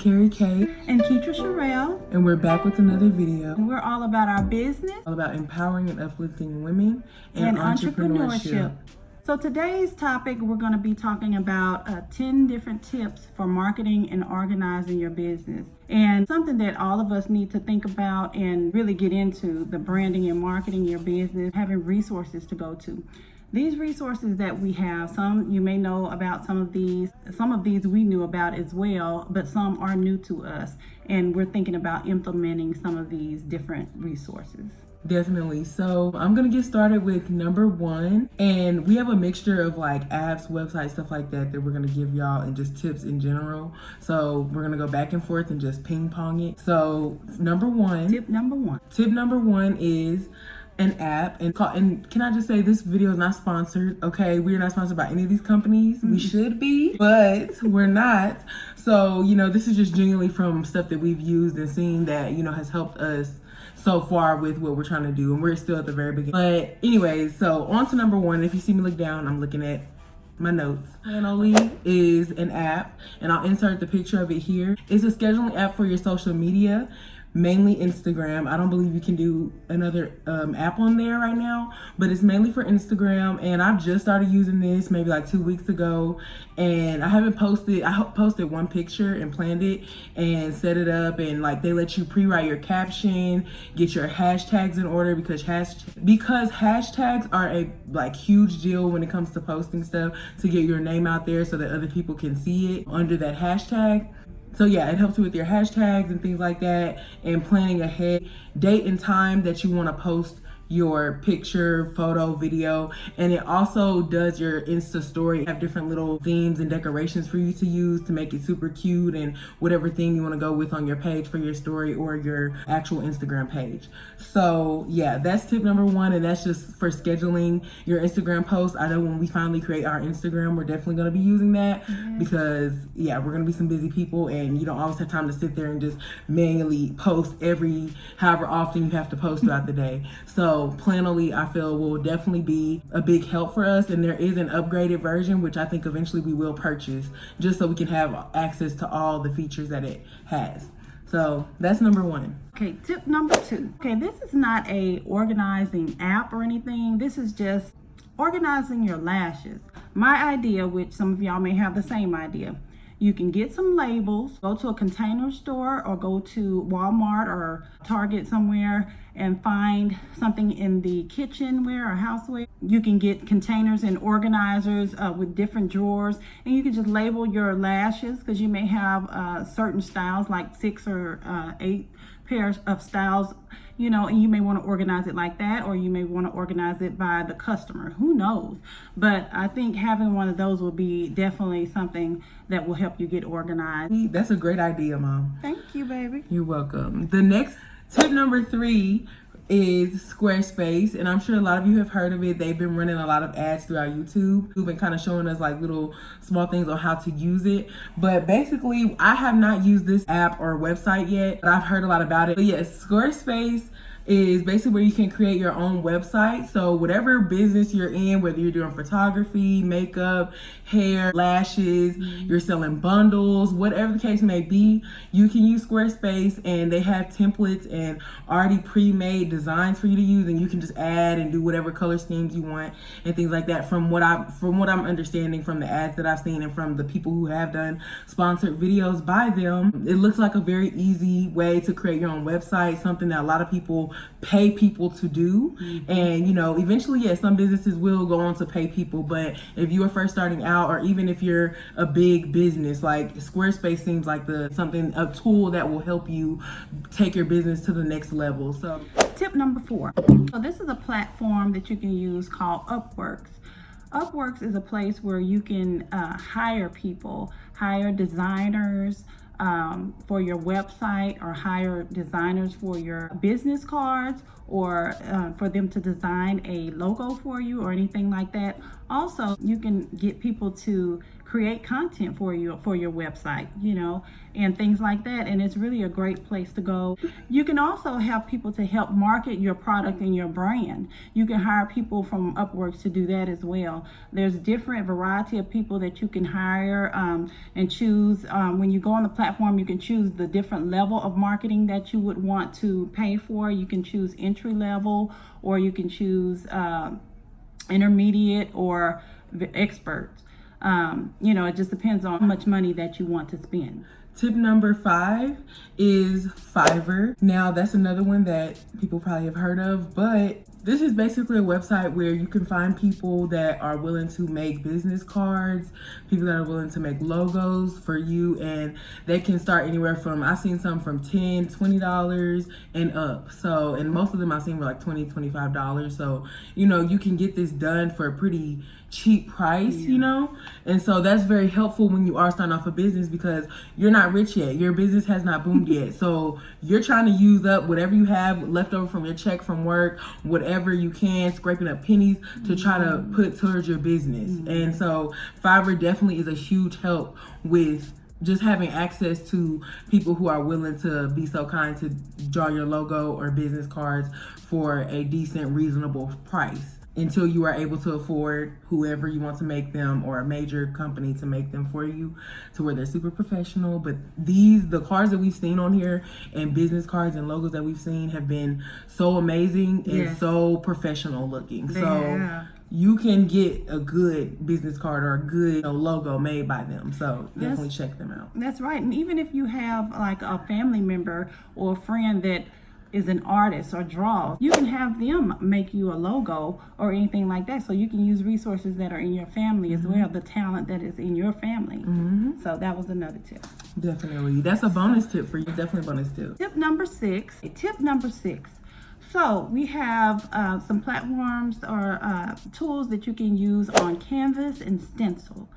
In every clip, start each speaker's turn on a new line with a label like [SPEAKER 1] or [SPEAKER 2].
[SPEAKER 1] Carrie K.
[SPEAKER 2] And Keitra Sherelle.
[SPEAKER 1] And we're back with another video.
[SPEAKER 2] And we're all about our business.
[SPEAKER 1] All about empowering and uplifting women and
[SPEAKER 2] entrepreneurship. So today's topic, we're going to be talking about 10 different tips for marketing and organizing your business. And something that all of us need to think about and really get into, the branding and marketing your business, having resources to go to. These resources that we have, some you may know about, some of these we knew about as well, but some are new to us. And we're thinking about implementing some of these different resources.
[SPEAKER 1] Definitely. So I'm going to get started with number one. And we have a mixture of like apps, websites, stuff like that we're going to give y'all, and just tips in general. So we're going to go back and forth and just ping pong it. So Tip number one is an app, and can I just say, this video is not sponsored, okay? We're not sponsored by any of these companies. We should be, but we're not. So, this is just genuinely from stuff that we've used and seen that, has helped us so far with what we're trying to do, and we're still at the very beginning. But anyways, so on to number one. If you see me look down, I'm looking at my notes. Planoly is an app, and I'll insert the picture of it here. It's a scheduling app for your social media, mainly Instagram. I don't believe you can do another app on there right now, but it's mainly for Instagram. And I've just started using this maybe like 2 weeks ago, and I haven't posted. I posted one picture and planned it and set it up, and like they let you pre-write your caption, get your hashtags in order, because hashtags are a like huge deal when it comes to posting stuff, to get your name out there so that other people can see it under that hashtag. So yeah, it helps you with your hashtags and things like that, and planning ahead, date and time that you want to post your picture, photo, video. And it also does your Insta story, have different little themes and decorations for you to use to make it super cute, and whatever theme you want to go with on your page for your story or your actual Instagram page. So yeah, that's tip number one, and that's just for scheduling your Instagram posts. I know when we finally create our Instagram, we're definitely going to be using that, because yeah, we're going to be some busy people, and you don't always have time to sit there and just manually post however often you have to post throughout the day. So Planoly, I feel, will definitely be a big help for us, and there is an upgraded version, which I think eventually we will purchase, just so we can have access to all the features that it has. So that's number one.
[SPEAKER 2] Okay, tip number two. Okay, this is not a organizing app or anything. This is just organizing your lashes. My idea, which some of y'all may have the same idea, you can get some labels, go to a container store or go to Walmart or Target somewhere and find something in the kitchenware or houseware. You can get containers and organizers with different drawers, and you can just label your lashes, because you may have certain styles, like 6 or 8 pairs of styles, and you may want to organize it like that, or you may want to organize it by the customer. Who knows? But I think having one of those will be definitely something that will help you get organized.
[SPEAKER 1] That's a great idea, Mom.
[SPEAKER 2] Thank you, baby.
[SPEAKER 1] You're welcome. The next tip number 3 is Squarespace, and I'm sure a lot of you have heard of it. They've been running a lot of ads throughout YouTube. Who've been kind of showing us like little small things on how to use it. But basically, I have not used this app or website yet, but I've heard a lot about it. But yes, Squarespace is basically where you can create your own website. So whatever business you're in, whether you're doing photography, makeup, hair, lashes, you're selling bundles, whatever the case may be, you can use Squarespace, and they have templates and already pre-made designs for you to use, and you can just add and do whatever color schemes you want and things like that. From what I'm understanding from the ads that I've seen and from the people who have done sponsored videos by them, it looks like a very easy way to create your own website, something that a lot of people pay people to do. And eventually, yes, some businesses will go on to pay people, but if you are first starting out, or even if you're a big business, like Squarespace seems like a tool that will help you take your business to the next level. So
[SPEAKER 2] tip number 4. So this is a platform that you can use called Upworks. Upworks is a place where you can hire people, hire designers for your website, or hire designers for your business cards, or for them to design a logo for you or anything like that. Also, you can get people to create content for you for your website, you know, and things like that. And it's really a great place to go. You can also have people to help market your product and your brand. You can hire people from Upworks to do that as well. There's different variety of people that you can hire and choose. When you go on the platform, you can choose the different level of marketing that you would want to pay for. You can choose entry level, or you can choose intermediate or experts. You know, it just depends on how much money that you want to spend.
[SPEAKER 1] Tip number 5 is Fiverr. Now, that's another one that people probably have heard of, but this is basically a website where you can find people that are willing to make business cards, people that are willing to make logos for you, and they can start anywhere from, I've seen some from $10, $20 and up. So, and most of them I've seen were like $20, $25. So, you know, you can get this done for a pretty cheap price, you know? And so that's very helpful when you are starting off a business, because you're not rich yet. Your business has not boomed yet. So you're trying to use up whatever you have left over from your check from work, whatever you can, scraping up pennies to try to put towards your business. And so Fiverr definitely is a huge help with just having access to people who are willing to be so kind to draw your logo or business cards for a decent, reasonable price, until you are able to afford whoever you want to make them, or a major company to make them for you, to where they're super professional. But the cards that we've seen on here, and business cards and logos that we've seen, have been so amazing and so professional looking. So you can get a good business card or a good logo made by them. So definitely check them out.
[SPEAKER 2] That's right. And even if you have like a family member or a friend that is an artist or draws, you can have them make you a logo or anything like that. So you can use resources that are in your family as well, the talent that is in your family. So that was another tip.
[SPEAKER 1] Definitely. That's a bonus tip for you. Definitely a bonus tip.
[SPEAKER 2] Tip number 6. So we have some platforms or tools that you can use on Canvas and Stencil.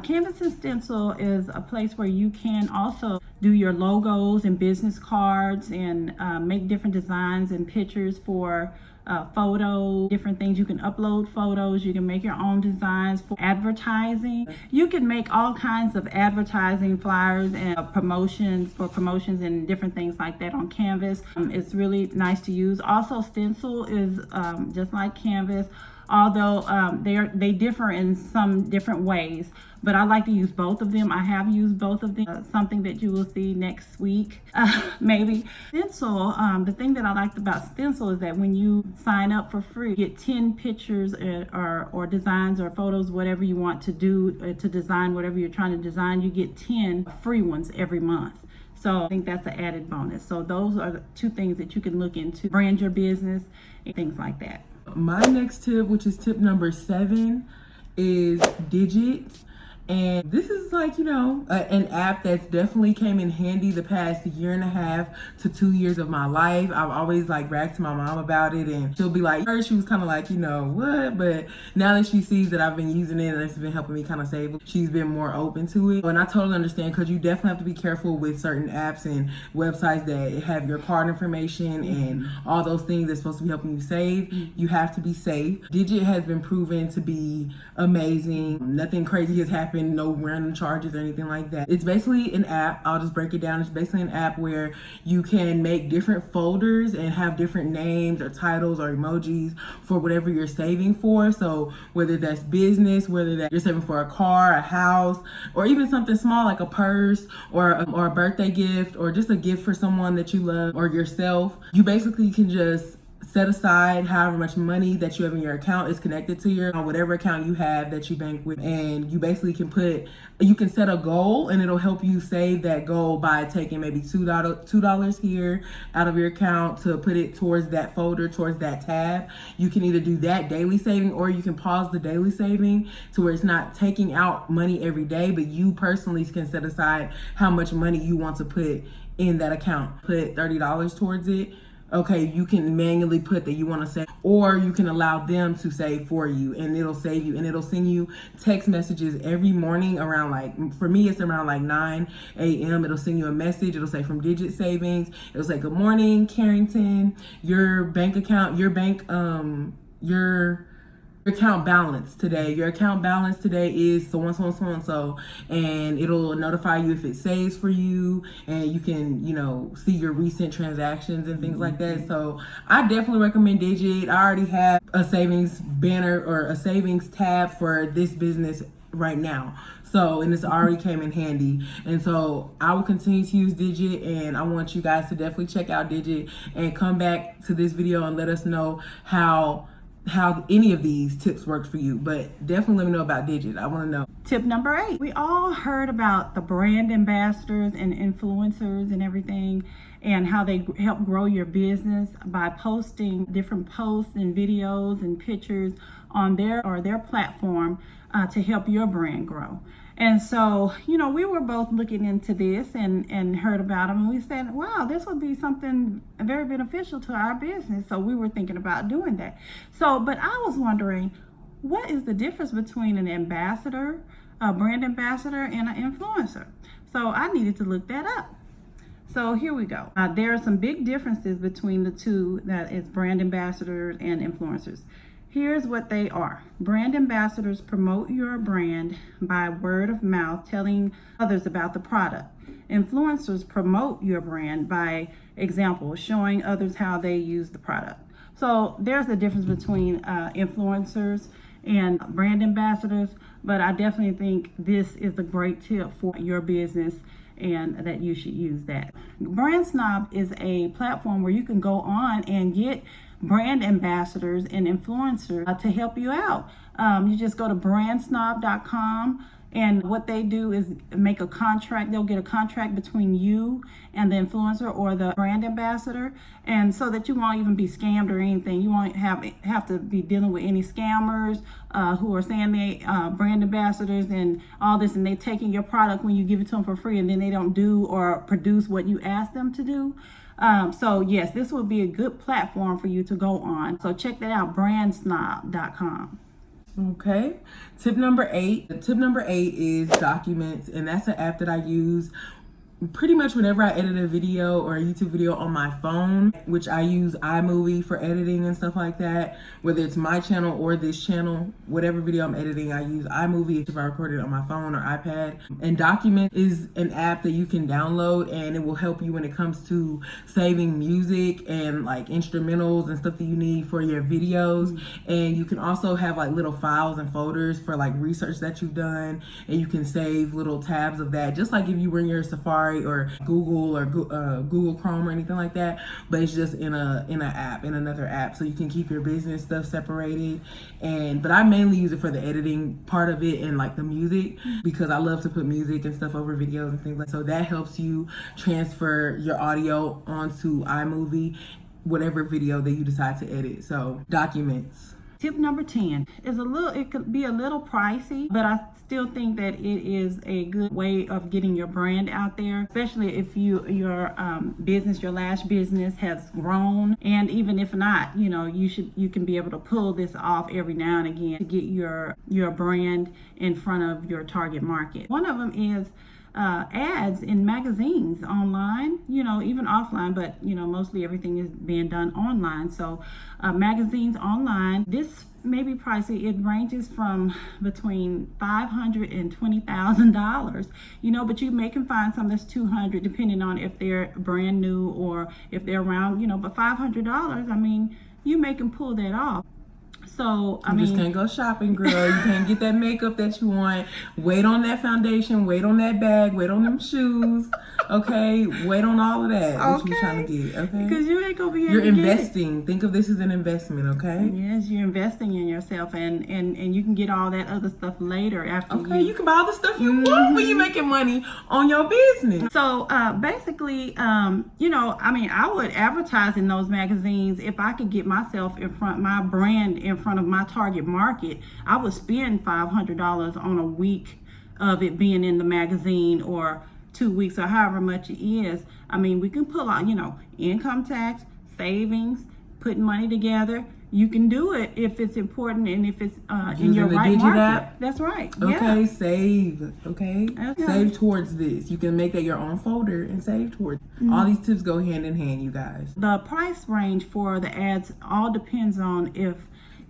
[SPEAKER 2] Canvas and Stencil is a place where you can also do your logos and business cards and make different designs and pictures for photos, different things. You can upload photos, you can make your own designs for advertising. You can make all kinds of advertising flyers and promotions and different things like that on Canvas. It's really nice to use. Also, Stencil is just like Canvas, although they differ in some different ways, but I like to use both of them. I have used both of them, something that you will see next week, maybe. Stencil, the thing that I liked about Stencil is that when you sign up for free, you get 10 pictures or designs or photos, whatever you want to do to design, whatever you're trying to design, you get 10 free ones every month. So I think that's an added bonus. So those are the 2 things that you can look into, brand your business and things like that.
[SPEAKER 1] My next tip, which is tip number 7, is Digit. And this is like, you know, an app that's definitely came in handy the past 1.5 to 2 years of my life. I've always like bragged to my mom about it, and she'll be like, first she was kind of like, you know, what? But now that she sees that I've been using it and it's been helping me kind of save, she's been more open to it. And I totally understand, because you definitely have to be careful with certain apps and websites that have your card information and all those things that's supposed to be helping you save. You have to be safe. Digit has been proven to be amazing. Nothing crazy has happened, no random charges or anything like that. It's basically an app. I'll just break it down. It's basically an app where you can make different folders and have different names or titles or emojis for whatever you're saving for. So whether that's business, whether that you're saving for a car, a house, or even something small like a purse or a birthday gift, or just a gift for someone that you love or yourself, you basically can just set aside however much money that you have in your account is connected to your whatever account you have that you bank with, and you basically you can set a goal, and it'll help you save that goal by taking maybe $2 here out of your account to put it towards that folder, towards that tab. You can either do that daily saving, or you can pause the daily saving to where it's not taking out money every day, but you personally can set aside how much money you want to put in that account. Put $30 towards it Okay, you can manually put that you want to save, or you can allow them to save for you, and it'll save you, and it'll send you text messages every morning around, like, for me, it's around like 9 a.m. It'll send you a message. It'll say, from Digit Savings. It'll say, good morning, Carrington, your bank account, your account balance today. Your account balance today is so and so and so and so, and it'll notify you if it saves for you, and you can, see your recent transactions and things like that. So I definitely recommend Digit. I already have a savings banner or a savings tab for this business right now. So, and it's already came in handy. And so I will continue to use Digit, and I want you guys to definitely check out Digit and come back to this video and let us know how any of these tips worked for you. But definitely let me know about Digit. I want to know.
[SPEAKER 2] Tip number 8. We all heard about the brand ambassadors and influencers and everything, and how they help grow your business by posting different posts and videos and pictures on their platform to help your brand grow. And so, we were both looking into this and heard about them, and we said, wow, this would be something very beneficial to our business. So we were thinking about doing that. So, but I was wondering, what is the difference between an ambassador, a brand ambassador, and an influencer? So I needed to look that up. So here we go. There are some big differences between the two, that is brand ambassadors and influencers. Here's what they are. Brand ambassadors promote your brand by word of mouth, telling others about the product. Influencers promote your brand by example, showing others how they use the product. So there's a difference between influencers and brand ambassadors, but I definitely think this is a great tip for your business, and that you should use that. Brand Snob is a platform where you can go on and get brand ambassadors and influencers to help you out. You just go to brandsnob.com, and what they do is make a contract. They'll get a contract between you and the influencer or the brand ambassador, and so that you won't even be scammed or anything. You won't have to be dealing with any scammers who are saying they brand ambassadors and all this, and they taking your product when you give it to them for free, and then they don't do or produce what you ask them to do. So yes, this will be a good platform for you to go on. So check that out, brandsnob.com.
[SPEAKER 1] Okay. Tip number 8. Tip number 8 is Documents, and that's an app that I use pretty much whenever I edit a video or a YouTube video on my phone, which I use iMovie for editing and stuff like that. Whether it's my channel or this channel, whatever video I'm editing, I use iMovie if I record it on my phone or iPad. And Document is an app that you can download, and it will help you when it comes to saving music and like instrumentals and stuff that you need for your videos. And you can also have like little files and folders for like research that you've done, and you can save little tabs of that, just like if you were in your Safari or Google or Google Chrome or anything like that, but it's just in another app, so you can keep your business stuff separated. But I mainly use it for the editing part of it and like the music, because I love to put music and stuff over videos and things like that. So that helps you transfer your audio onto iMovie, whatever video that you decide to edit. So Documents.
[SPEAKER 2] Tip number 10 is it could be a little pricey, but I still think that it is a good way of getting your brand out there, especially if your business, your lash business has grown. And even if not, you can be able to pull this off every now and again to get your brand in front of your target market. One of them is ads in magazines online, even offline, but mostly everything is being done online. So magazines online, this may be pricey. It ranges from between $500 and $20,000, but you may can find some that's $200, depending on if they're brand new or if they're around, but $500, you may can pull that off. So
[SPEAKER 1] you just can't go shopping, girl. You can't get that makeup that you want. Wait on that foundation. Wait on that bag. Wait on them shoes. Okay, wait on all of that. What you're trying to get. Okay,
[SPEAKER 2] because you ain't gonna be able
[SPEAKER 1] You're
[SPEAKER 2] to
[SPEAKER 1] investing.
[SPEAKER 2] Get it.
[SPEAKER 1] Think of this as an investment. Okay.
[SPEAKER 2] Yes, you're investing in yourself, and you can get all that other stuff later after.
[SPEAKER 1] Okay, you can buy all the stuff you want when you're making money on your business.
[SPEAKER 2] So basically, I would advertise in those magazines if I could get myself my brand in front of my target market. I would spend $500 on a week of it being in the magazine, or 2 weeks, or however much it is. We can pull out, income tax, savings, putting money together. You can do it if it's important and if it's in your
[SPEAKER 1] the
[SPEAKER 2] right
[SPEAKER 1] Digit
[SPEAKER 2] market.
[SPEAKER 1] app?
[SPEAKER 2] That's right.
[SPEAKER 1] Okay,
[SPEAKER 2] Yeah.
[SPEAKER 1] save. Okay? Save towards this. You can make that your own folder and save towards. All these tips go hand in hand, you guys.
[SPEAKER 2] The price range for the ads all depends on if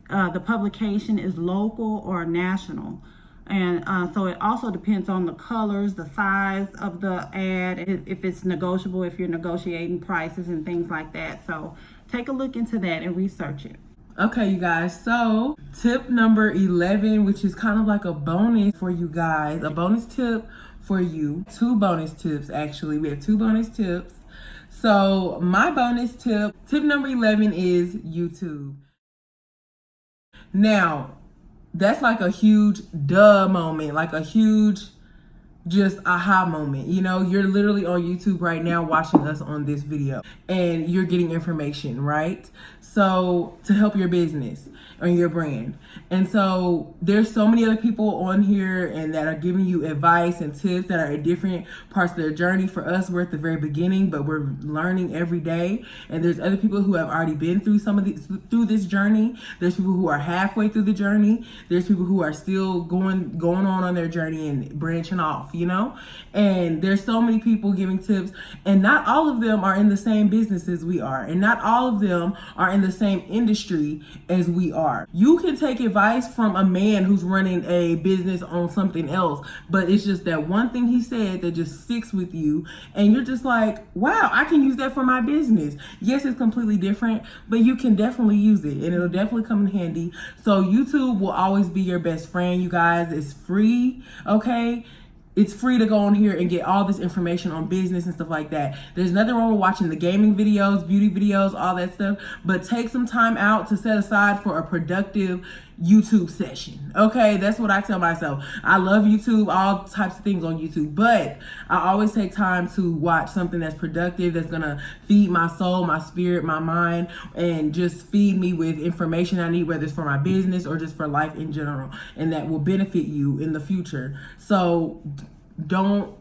[SPEAKER 2] the publication is local or national. And so it also depends on the colors, the size of the ad, if it's negotiable, if you're negotiating prices and things like that. So take a look into that and research it.
[SPEAKER 1] Okay, you guys, so tip number 11, which is kind of like a bonus for you guys, a bonus tip for you. 2 bonus tips, actually. We have 2 bonus tips. So my bonus tip number 11 is YouTube. Now, that's like a huge duh moment, like a huge just aha moment. You know, you're literally on YouTube right now watching us on this video and you're getting information, right? So to help your business or your brand. And so there's so many other people on here and that are giving you advice and tips that are at different parts of their journey. For us, we're at the very beginning, but we're learning every day. And there's other people who have already been through through this journey. There's people who are halfway through the journey. There's people who are still going on their journey and branching off, you know? And there's so many people giving tips, and not all of them are in the same business as we are. And not all of them are in the same industry as we are. You can take advice from a man who's running a business on something else, but it's just that one thing he said that just sticks with you, and you're just like, wow, I can use that for my business. Yes, it's completely different, but you can definitely use it, and it'll definitely come in handy. So YouTube will always be your best friend, you guys. It's free, okay? It's free to go on here and get all this information on business and stuff like that. There's nothing wrong with watching the gaming videos, beauty videos, all that stuff, but take some time out to set aside for a productive YouTube session. Okay, that's what I tell myself. I love YouTube, all types of things on YouTube, but I always take time to watch something that's productive, that's gonna feed my soul, my spirit, my mind, and just feed me with information I need, whether it's for my business or just for life in general, and that will benefit you in the future. So don't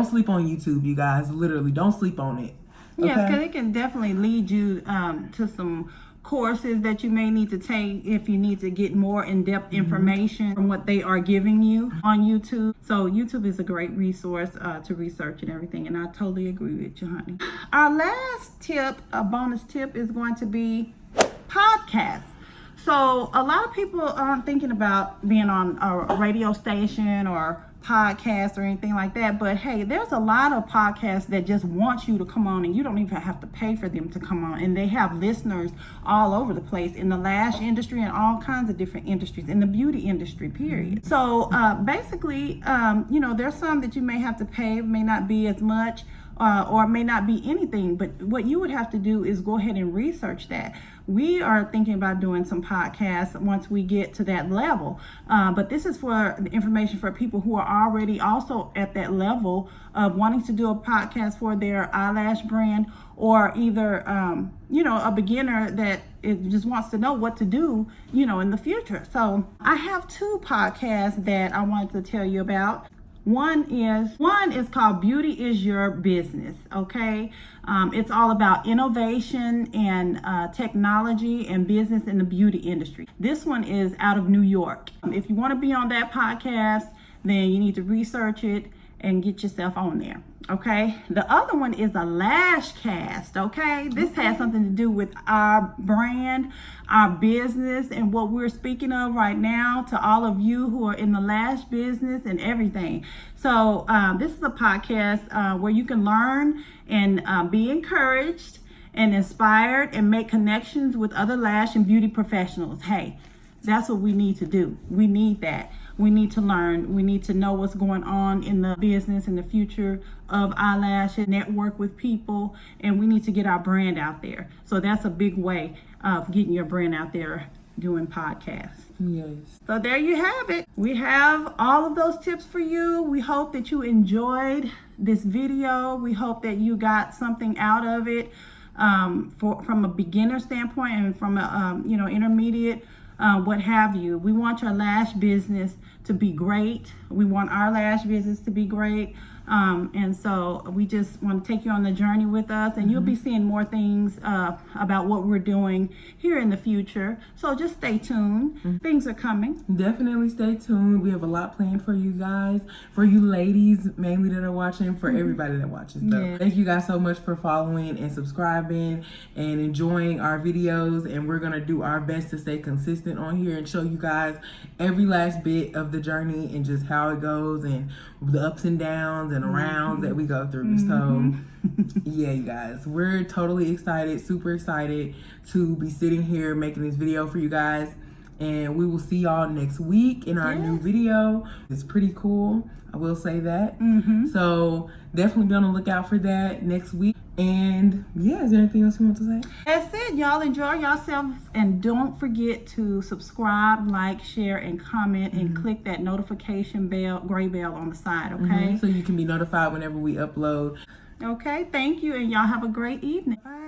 [SPEAKER 1] sleep on YouTube, you guys. Literally, don't sleep on it. Okay?
[SPEAKER 2] Yes, because it can definitely lead you to some courses that you may need to take if you need to get more in-depth information from what they are giving you on YouTube. So YouTube is a great resource to research and everything, and I totally agree with you, honey. Our last tip, a bonus tip, is going to be podcasts. So a lot of people aren't thinking about being on a radio station or podcast or anything like that, but hey, there's a lot of podcasts that just want you to come on, and you don't even have to pay for them to come on, and they have listeners all over the place in the lash industry and all kinds of different industries, in the beauty industry, period. So basically, you know, there's some that you may have to pay, may not be as much, or may not be anything, but what you would have to do is go ahead and research that. We are thinking about doing some podcasts once we get to that level, but this is for information for people who are already also at that level of wanting to do a podcast for their eyelash brand, or either you know, a beginner that just wants to know what to do, you know, in the future. So I have 2 podcasts that I wanted to tell you about. One is called Beauty is Your Business, okay? It's all about innovation and technology and business in the beauty industry. This one is out of New York. If you want to be on that podcast, then you need to research it and get yourself on there, okay? The other one is a lash cast, okay? This has something to do with our brand, our business, and what we're speaking of right now to all of you who are in the lash business and everything. So this is a podcast where you can learn and be encouraged and inspired and make connections with other lash and beauty professionals. Hey, that's what we need to do. We need that. We need to learn. We need to know what's going on in the business and the future of eyelash, and network with people, and we need to get our brand out there. So that's a big way of getting your brand out there, doing podcasts.
[SPEAKER 1] Yes.
[SPEAKER 2] So there you have it. We have all of those tips for you. We hope that you enjoyed this video. We hope that you got something out of it from a beginner standpoint and from a you know, intermediate, what have you. We want your lash business to be great. We want our lash business to be great. And so we just want to take you on the journey with us, and you'll be seeing more things about what we're doing here in the future. So just stay tuned. Things are coming.
[SPEAKER 1] Definitely stay tuned. We have a lot planned for you guys, for you ladies mainly that are watching, for everybody that watches though.
[SPEAKER 2] Yeah.
[SPEAKER 1] Thank you guys so much for following and subscribing and enjoying our videos, and we're gonna do our best to stay consistent on here and show you guys every last bit of the journey and just how it goes and the ups and downs and arounds that we go through. So yeah, you guys, we're totally excited, super excited to be sitting here making this video for you guys, and we will see y'all next week in our new video. It's pretty cool, I will say that. So definitely be on the lookout for that next week. And yeah, is there anything else you want to say?
[SPEAKER 2] That's it. Y'all enjoy yourselves, and don't forget to subscribe, like, share, and comment, and click that notification bell, gray bell on the side, okay?
[SPEAKER 1] So you can be notified whenever we upload.
[SPEAKER 2] Okay, thank you, and y'all have a great evening. Bye.